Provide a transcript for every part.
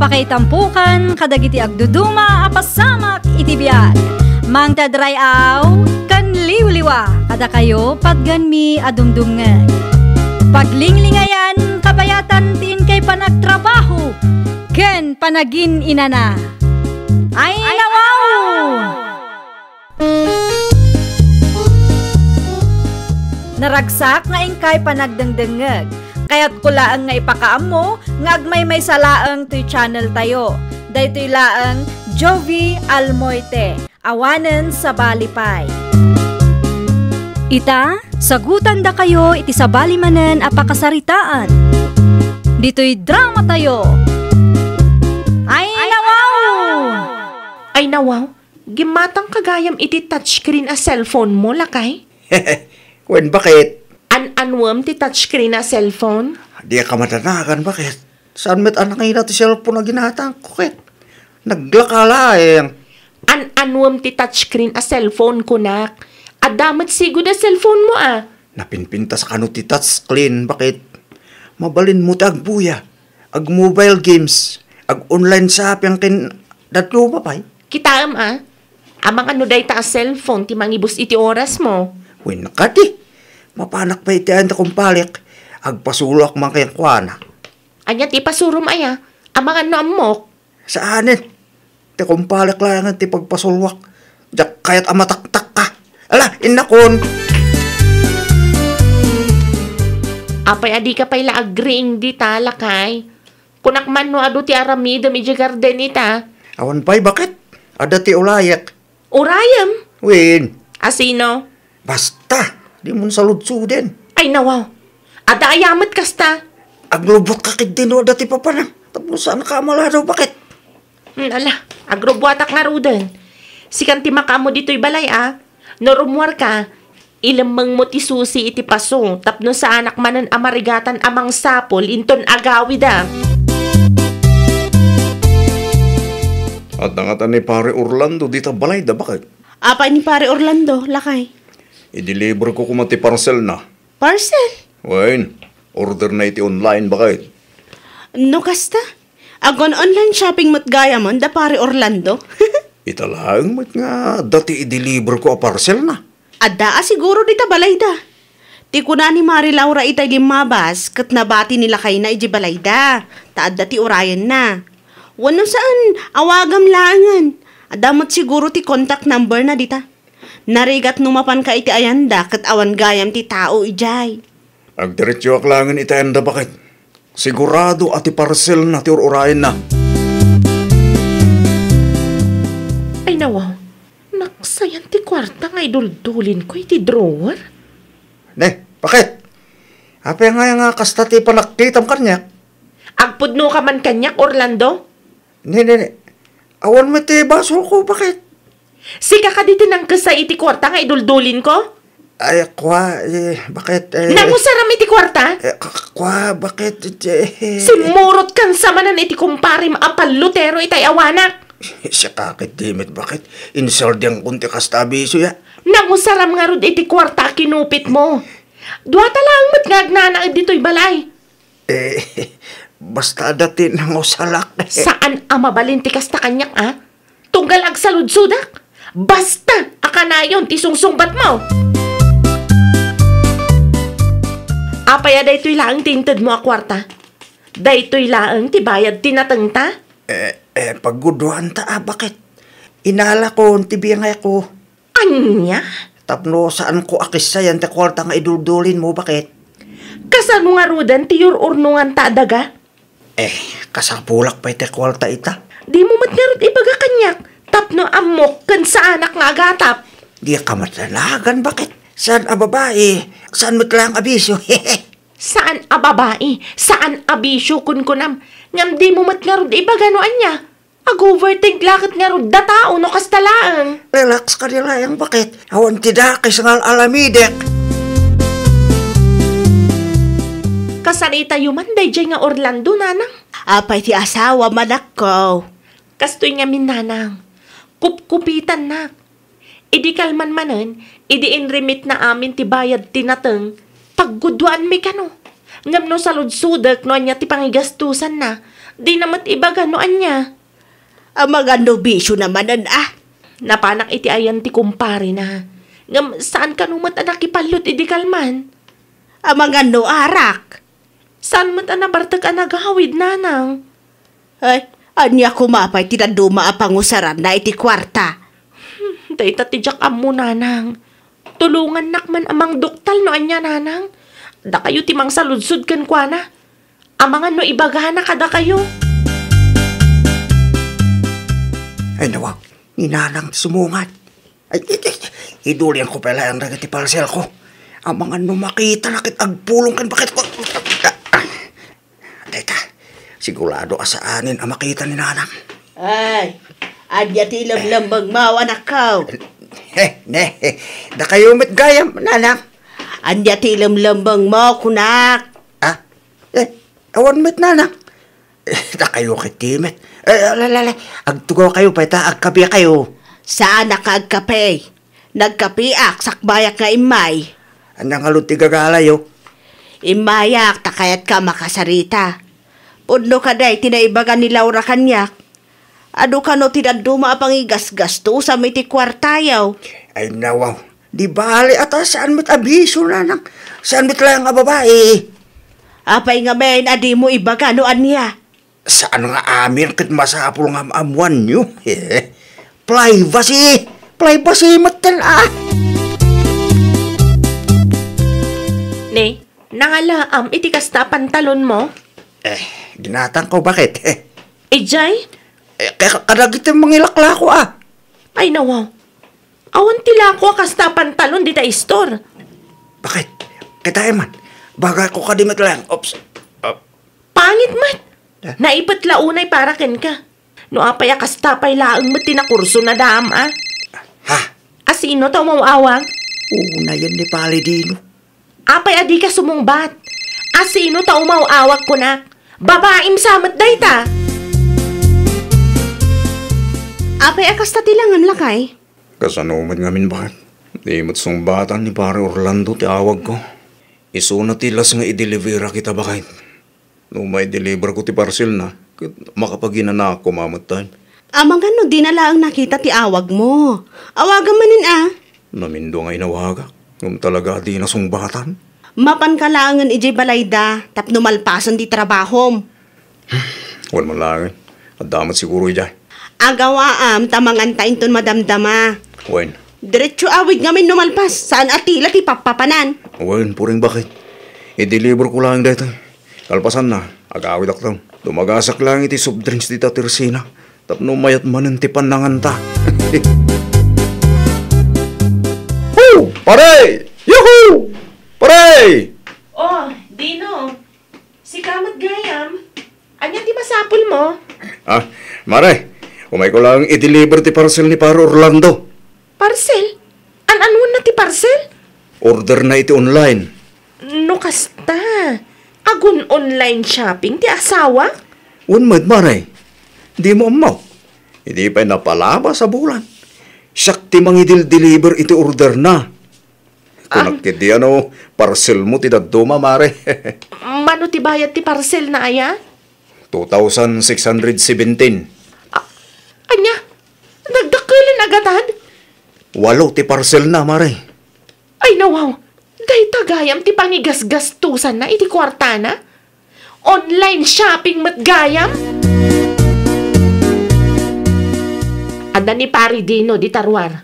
Apakaitampukan, kadagiti agduduma, apasamak iti biyag. Mang tadrayaw, kan liwliwa, kada kayo pagganmi adumdumngeg. Paglinglingayan, kabayatan tiin kay panagtrabaho, ken panagin inana. Ay nawaw! Naragsak nga ingkay panagdengdengeg. Kaya't kulaang nga ipakaam mo, nga agmay salaang to'y channel tayo. Daytoy laang Jovi Almoite, awanen sa balipay. Ita, sagutan da kayo iti sabali manen apakasaritaan. Dito'y drama tayo. Ay nawaw! Ay nawaw, gimatang kagayam iti touchscreen a cellphone mo, lakay? Wen, bakit? An-anwam ti touchscreen na cellphone? Di ka matanagan, bakit? Saan met anak ngayon ti cellphone na ginatang kukit? Naglakala An-anwam ti touchscreen a cellphone ko, nak. Adamat sigod a cellphone mo, ah. Napinpinta sa kano ti touchscreen, bakit? Mabalin mo ti agbuya. Ag mobile games. Ag online shopping kin datlo pa pay. Kitaam, ah. Amang ano day ta a cellphone ti mangibus iti oras mo. Wen, nakati. Mapanak pa iti anta kumpalik. Agpasulok man kayang kuwana. Anya ti pasurum aya. Amang ano amok. Saanin? Ti kumpalik lang ti pagpasulwak. Diyak kayat amataktak ka. Ala, inakon. Apay adi ka pay laagring di talakay. Kunakman no ado ti aramida medyo garden ita. Awan pa'y bakit? Ada ti ulayak. Urayam. Wen, Asino? basta. Di mo saludso din. Ay nawaw. Ada ayamat kasta. Aglubot ka kid din o dati pa na. Tapos saan ka malado, bakit? Ala, agrobuatak nga rudan. Sikan ti makamo dito'y balay, ah. Norumwar ka. Ilamang mo ti susi iti paso. Tapno sa anak manan amarigatan amang sapol. Inton agawid, ah. At nangatan ni pare Orlando dito balay da, bakit? Apa ni pare Orlando, lakay? I-deliver ko kumati parcel na. Parcel? Wen, order na iti online, bakit? No kasta? Agon online shopping mat gaya man da pare Orlando? Italang mat nga dati i-deliver ko a parcel na. Adda siguro dita balay da. Ti kuna ni Mari Laura itay limabas kat nabati nila kay na iji balay da. Taadda ti urayan na. Wano saan? Awagam langan. Adamot siguro ti contact number na dita. Narigat numapan ka iti ayanda kat awan gayam ti tao ijay. Agdiretso aklangan itayanda, bakit? Sigurado ati parcel na ti urayan na. Ay nawaw. Naksayan ti kwarta nga idul-dulin ko iti drawer. Ne, bakit? Apa nga kasta ti panaktitam kanyak? Agpudno ka man kanyak, Orlando? Ne. Awan mo ti baso ko, bakit? Sika ka diti nang kasa iti kwarta nga idul-dulin ko? Ay, bakit? Nangusaram iti kwarta? Bakit? Simurot kan sa manan iti kumparim apal lutero itay awanak. Siya kakit dimit, bakit? Insert yung kunti kasta abiso ya. Nangusaram nga rod iti kwarta kinupit mo. Duwata lang mat ngagnana dito'y balay. Basta dati nang usalak. Saan amabalin ti kasta kanyak, ah? Tunggal agsaludsudak. Basta akanayon ti sungsungbat mo. Apaya daytoy laang tinted mo a kwarta. Daytoy laang ti bayad tinatengta. Pagguduhan ta, bakit? Inala ko, tibiyangay ko. Anya? Tapno saan ko akisayan ti kwarta nga idudulin mo, bakit? Kasano nga rudan ti ururnungan ta daga? Kasapulak pa iti kwarta ita. Di mo matngarot ibaga kanyak. Tapno amok kan sa anak nga agatap. Di ka matalagan, bakit? Saan a babae? Saan mo talang abiso? Saan a babae? Saan abisyo kun kunam? Ngam di mo matngarod ibaga no anya. Ag-overthink lakit nga rod da tao no kastalaan. Relax ka nila yung bakit? Awan tidakis ngal alamidek. Kasarita yumanday dyan nga Orlando, nanang. Apay ti asawa manak ko. Kastoy nga minanang. Kupkupitan na. Idi kalman manen, idi inremit na amin ti bayad tinateng. Pagguduan mi kano. Ngam no sa ludsudak no anya ti pangigastusan na. Di namat iba ganoan niya. Ang mga nobisyo namanan Napanak iti ayan ti kumpare na. Ngam saan ka numat anak ipalot idi kalman? Ang mga arak. Saan mat anabartag anagahawid nanang? Ay, anya kumapay tinaduma pangusaran na iti kwarta. Dayta ti jak amo nanang. Tulungan nakman amang doktal no anya nanang. Da kayo timang saludsud ken kuana. Amangan no ibagana kada kayo. Ay nawa, ninanang sumungat. Ay, idulian ko pala ang nagati parcel ko. Ang mga numakita nakit agpulong kan bakit ko. Teka, sigurado asaanin ang makita ni nanang. Ay, anya ti lamlambang mawa nakaw. Da kayo met gayam, nanang. Anya ti lamlambang mawa kunak. Awan met nanang. Da kayo kitimet. Agtugaw kayo pa ita, agkabi kayo. Saan nakagkape? Nagkapiak sakbayak nga imay. Anang alun ti gagalayo. Imayak takayat ka makasarita. Pudno ka day tinaibagan ni Laura kanyak. Ado ka no tinaduma apang igas-gasto sa may ti kwartayaw. Ay nawaw, di bali ata saan met abiso nanang. Saan met lang nga babae. Apay nga men adi mo ibaga no anya. Saan nga amin kit masapul nga maamuan nyo? Privacy! Privacy matan Ne, nangalaam iti kasta pantalon mo? Ginatang ko bakit? Ejay? Kadagit yung mangilakla ko Ay nawaw. Awan tila ko kasta pantalon di ta store. Bakit? Kita man. Bagay ko kadimit lang. Oops. Pangit man. Naipat launay para ken ka. No apay akastapay laang mo tinakurso na daam Ha? Asino to mawawag? Una yan ni Palidino. Apay adi ka sumungbat. Asino to umawawag ko na? Babaim samat dayta. Apay akasta tilangan lakay. Kasanumat ngamin bakit? Di mo't sungbatan ni pare Orlando ti awag ko. Isuna tilas nga i-delivera kita bakit? No may deliver ko ti parcel na, makapagina na ako mamatay. Amang ano, di na lang nakita ti awag mo. Awagan manin Namindo nga inawaga. Ngum talaga di na sungbatan. Mapan ka langan iji balayda, tapno malpasan di trabahom. Wal mo lang. At damat siguro ijay. Agawaam, tamang antayin ton madamdama. Wen. Diretso awid ngamin numalpas, saan atila ti papapanan. Wen, puring bakit? I-deliver ko lang dito. Kalpasan na, agawid aktaw. Dumagasak lang iti soft drinks dita Teresina. Tapno mayat manan ti pananganta. Hoo! Pare! Yuhuu! Pare! Oh, Dino. Si Kamat Gayam. Anya ti masapul mo? Mare. Umay ko lang i-deliver ti parcel ni Paro Orlando. Parcel? An-anuan na ti parcel? Order na iti online. No kasta. Agun online shopping ti asawa? Unmad, Mare. Di mo amaw. Hindi pa napalaba sa bulan. Siyak ti mangidil-deliver iti order na. Kunakit di parcel mo ti daduma, Mare. Mano ti bayad ti parcel na aya? 2,617. Anya? Nagdakilan agatan? 8 ti parcel na, Mare. Ay nawaw. Day tagayam ti pangigas-gastusan na iti kwarta na? Online shopping mat gayam? Ada ni pari Dino di tarwar.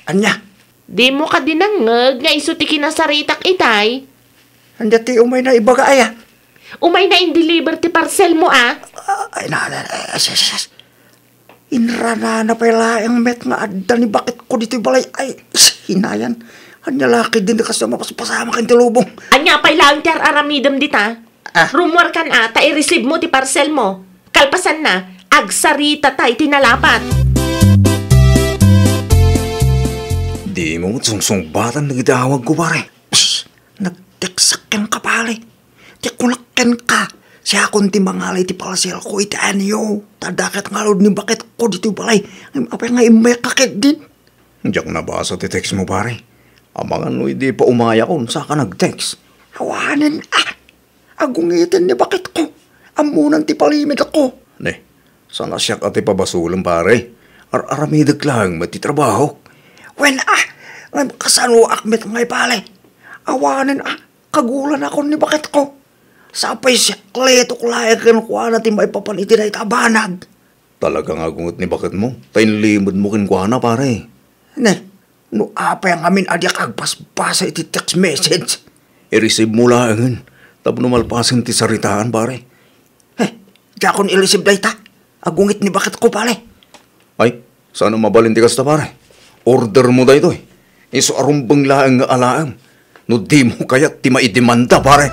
Anya? Di mo ka dinangag nga iso ti kinasaritak itay. Anya ti umay na ibaga aya. Umay na in-deliver ti parcel mo Ay inrana na pala ang met nga adda ni bakit ko dito balay. Ay, hinayan. Anya laki din na kasama pasama kan tilubong. Anya pay lang ti aramidam dita. Rumor kan ta i-receive mo ti parcel mo. Kalpasan na, agsarita tay tinalapat. Di mo sungsung-batan nagdawag ko pare. Nagteksak ken ka pare. Tikulakken ka. Siya akong timangalay ti parcel ko iti anyo. Tadakat ngalod ni bakit ko dito balay. Apa nga imay kakit din. Diyak nabasa ti text mo pare. Amangan no hindi pa umaya kung sa ka nag-text. Hawanin Agungitin ni bakit ko. amunan ti palimit ako. Ne, sana siya ka ti pabasulang pare. Aramidag lang matitrabaho. When ngayon kasano akmet ngay pale. Awanin kagulan ako ni bakit ko. Sapay siya kleto kulayagan ko na ti may papaniti na itabanag. Talaga nga gungot ni bakit mo. Tayin limod mo kinkwana pare. Ne, no apay ang amin adyak agpaspasa iti text message. I-receive mo lang. Tapos numalpasin ti saritaan pare. Di akong ilisib na ita. Agungit ni bakit ko pare. Ay, sana mabalinti ka sa pare. Order mo da ito eh. Iso arumbang laang nga alaang. No di mo kaya't ti maidemanda pare.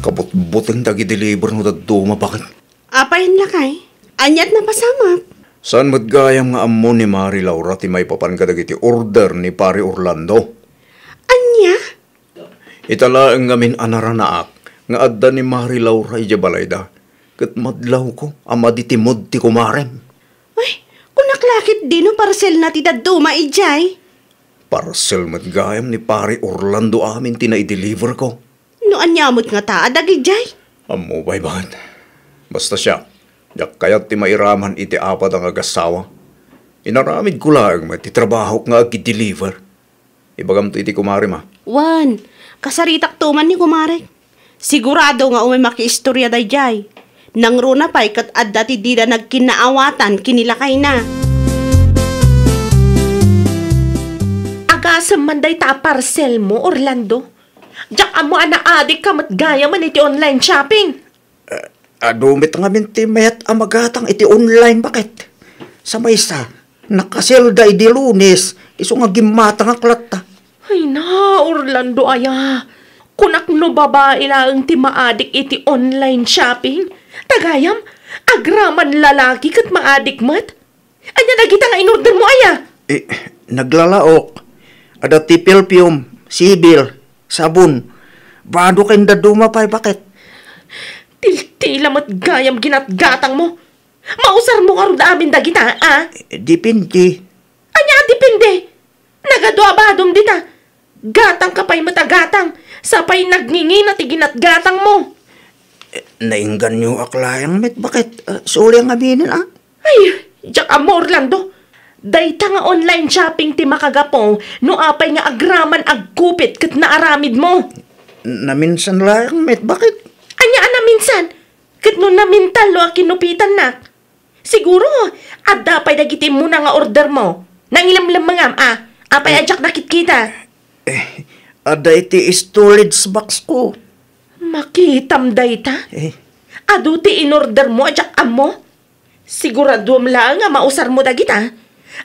Kabot-boteng dagi-deliver no daduma bakit? Apayin lakay. Anyat na pasamap. Saan matgayam nga amo ni Mari Laura ti may papan ka dagiti order ni pare Orlando? Anya? Italaang ngamin anaranaak nga adda ni Mari Laura ija balayda. Kat madlaw ko, ama di timod ti kumarem. Ay, kunaklakit din no parcel na ti daduma ijay. Parcel matgayam ni pare Orlando amin tinai-deliver ko. No anyamot nga ta, adag ijay. Amo ba'y bakit? Basta siya, yak kaya't ti mairaman iti apat ang agasawa. Inaramid ko lang matitrabaho nga agi-deliver. Ibagam to iti kumarem Wan, kasaritak tuman ni kumare. Sigurado nga umay makiistorya day jay. Nang runa pa'y kat adda ti di na nagkinaawatan kinilakay na. Agasam man day ta parcel mo, Orlando. Diyak amo adik ka matgaya man iti online shopping. Adumit nga minti mayat amagatang iti online bakit? Sa maysa, nakaselda iti Lunes, iso nga gimatang aklata. Ay na, Orlando aya. Kunak no babae lang ti maadik iti online shopping. Tagayam, agraman lalaki kat maadik mat. Anya nagita nga inorder mo aya. Naglalaok. Ada ti perfume, sibil, sabon. Bado kayo daduma pa'y bakit? Tila mat gayam ginatgatang mo. Mausar mo karod amin dagita, Dipindi. Anya dipindi. Nagadwabadom dita. Gatang kapay matagatang. Sapay nagngingi na ti ginatgatang mo. Nainggan nyo aklayang met bakit? Suli ang aminin Ay, diyak amo Orlando. Dayta nga online shopping ti makagapong no apay nga agraman agkupit kat naaramid mo. Naminsan lang met bakit? Anya na minsan. Kat no namintal lo kinupitan na. Siguro, adda pa'y nagitim mo na nga order mo. Nangilam-lam mangam, apay adyak nakit kita. Ada iti storage box ko. Makitam dayta? Adu ti in-order mo adyak amo? Siguraduam lang nga mausar mo dagita.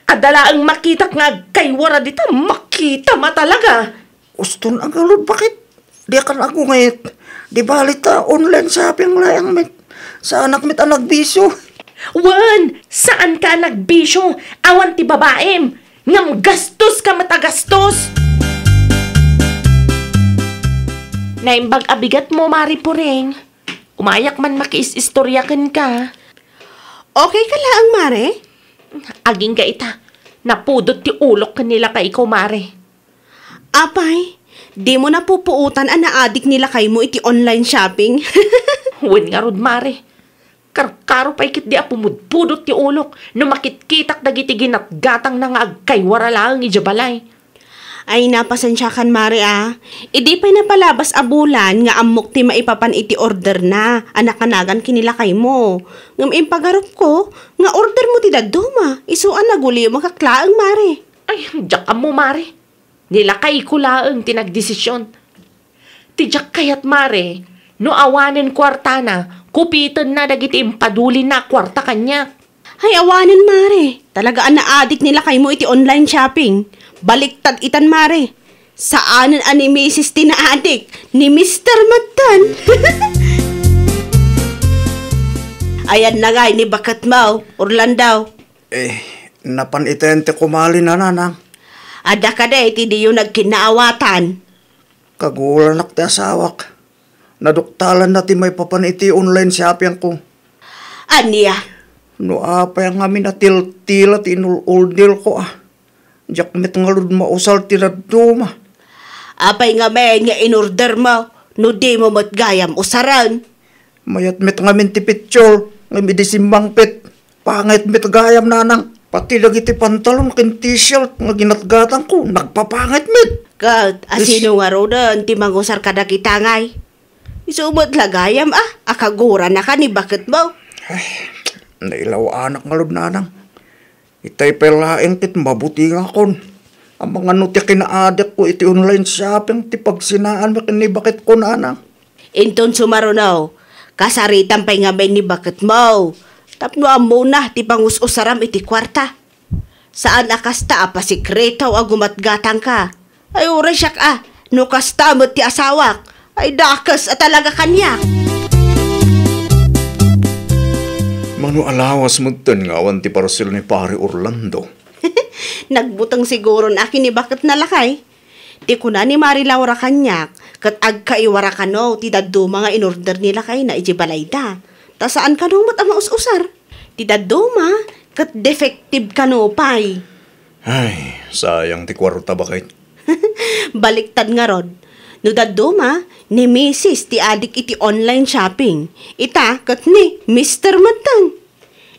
Adala ang makita nga kay wara dita, makita ma talaga. Uston ang galod, bakit? Di kan ako ngayit. Di balita online shopping layang met. Sa anak met anak bisyo. Wan, saan ka nagbisyo? Awan ti babaem. Ngam gastos ka matagastos. Naimbag abigat mo, Mari Puring. Umayak man makiis-istoryakan ka. Okay ka lang, Mare? Aging ka ita. Napudot ti ulok kanila kay ikaw, Mare. Apay, di mo na pupuutan ang naadik nila kay mo iti online shopping. Huwin nga rod, Mare. Karkaro pa ikit di apumudpudot ti ulok. No makitkitak dagiti ginatgatang na nga agkay waralang ijabalay. Ay napasensyakan, Mare Idi pa'y napalabas abulan nga amok ti maipapan iti order na. Anak-anagan kinilakay mo. Ngam impagarup ko, nga order mo ti daduma. Isuan naguli makaklaang, Mare. Ay, diyak mo, Mare. Nilakay ko laang tinagdesisyon. Tijak kayat, Mare, no awanin kwarta na, kupitan na dagiti impaduli na kwarta kanya. Ay awanin, Mare. Talaga naadik nila kay mo iti online shopping. Baliktad itan, Mare. Saanan ani Mrs. tinaadik ni Mr. Matan. Ayan na nga, ni bakat mo, Orlando. Napan itente kumali na nanang. Ada ka da, iti di yung nagkinaawatan. Kagulan nakti asawak. Naduktalan natin may papan iti online shopping ko. Aniya? No apa yang amin atil-tilat inul-uldil ko Diyak met ngalud mausal tinaduma. Apay nga may nga in-order mo. No di mo matgayam usaran. Mayat met nga min ti picture, nga mi disimbang pit. Pangit met gayam nanang. Pati lagi ti pantalon kin t-shirt nga ginatgatan ko, nagpapangit met. Kat, asino nga rodan, ti mangusar kada kita ngay. Isumot lagayam akagura na ka ni bakit mo? Nailaw anak nga lod nanang. Itay pelaeng tit mabuti nga kon. Ang mga nuti kinaadik ko iti online shopping ti pagsinaan mo ni bakit ko nanang. Inton sumarunaw, kasaritan pa'y nga may ni bakit mo. Tapno amo na ti pangus-usaram iti kwarta. Saan akasta pasikreto agumatgatang ka? Ay ura siyak no kasta mo ti asawak. Ay dakas talaga kanyak. Mano alawas mo ten nga awan ti parcel ni pare Orlando. Nagbutang siguro na akin ni bakit nalakay. Ti kuna ni Mari Laura kanyak, kat agkaiwara ka no, ti daddo mga in-order nila kay na iti balayda. Ta saan ka no mat ang maus-usar? Ti daddo kat defective ka no pay. Ay, sayang ti kwarta bakit. Baliktad nga rod. No daddo ni Mrs. ti adik iti online shopping. Ita, kat ni Mr. Matan.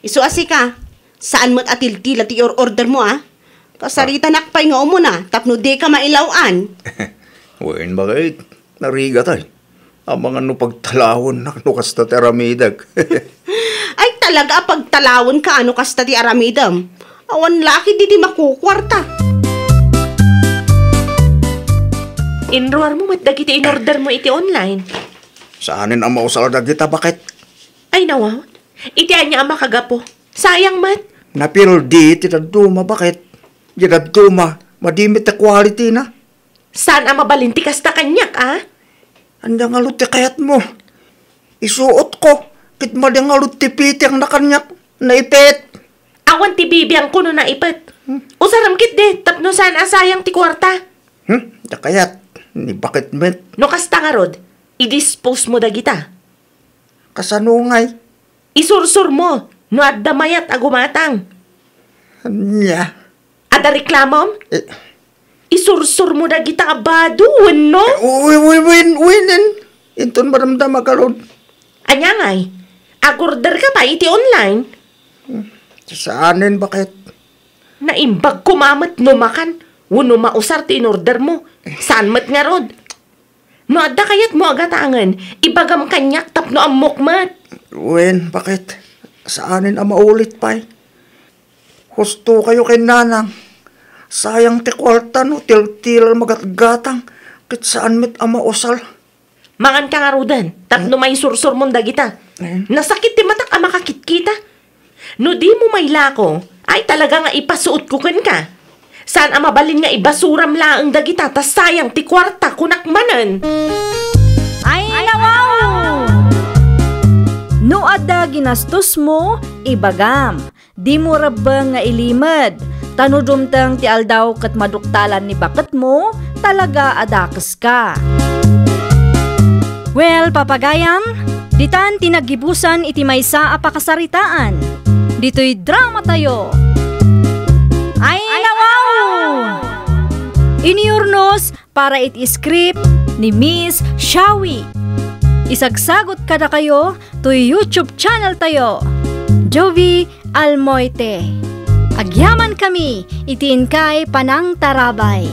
Isu ka, saan mo't atil-tila ti order mo Kasarita nakpay nga umuna, tapno di ka mailawan. Wain bakit? Nariga tay. Ang mga no pagtalawon na no kasta ti aramidag. Ay talaga pagtalawon ka ano kasta ti aramidam. Awan laki di makukwarta. Inruar mo mat dagiti in-order mo iti online. Saanin ang mausal dagita bakit? Ay nawaw, iti anya ang makagapo. Sayang mat. Napil di ti daduma bakit? Di daduma, madimit ti quality na. Saan ang mabalinti kasta kanyak Andang alut ti kayat mo. Isuot ko, kit madang alut ti piti ang nakanyak, naipit. Awan ti bibiyang kuno na ipet. Usaram kit de, tapno saan asayang ti kwarta. Da kayat, ni bakit met? No kasta nga rod, i-dispose mo dagita. Kasanungay. Isursur mo, no adda mayat agumatang. Nya. Ada reklamom? Isursur mo dagita abado, no? Winin. Inton maramdam akalod. Anya ngay, agorder ka pa iti online. Saanin bakit? Naimbag kumamat no makan, wano mausar ti in-order mo. Saan mat nga rod? No adda kayat mo agatangan, ibagam kanyak tapno ang mukmat. Wen, bakit? Saanin ang maulit pa Husto kayo kay nanang. Sayang ti kwarta no, til-til magatgatang. Kit saan mit ang mausal. Mangan ka nga rodan, tapno may sursur mong dagita. Nasakit ti matak ang makakit-kita. No di mo may lako, ay talaga nga ipasuot ko ka. Saan ang mabalin nga ibasuram laang dagita, tas sayang ti kwarta kunakmanan. Ay, nawaw! No adda ginastos mo, ibagam. Di mo rabang nga ilimad. Tanudumtang ti aldaw kat maduktalan ni bakit mo, talaga adakas ka. Well, papagayam, ditan tinagibusan iti maysa apakasaritaan. Dito'y drama tayo. Ay, nawaw! Iniurnos para iti script ni Miss Shawi. Isagsagot kada kayo to YouTube channel tayo. Jovi Almoite. Agyaman kami, itiin kay Panang Tarabay.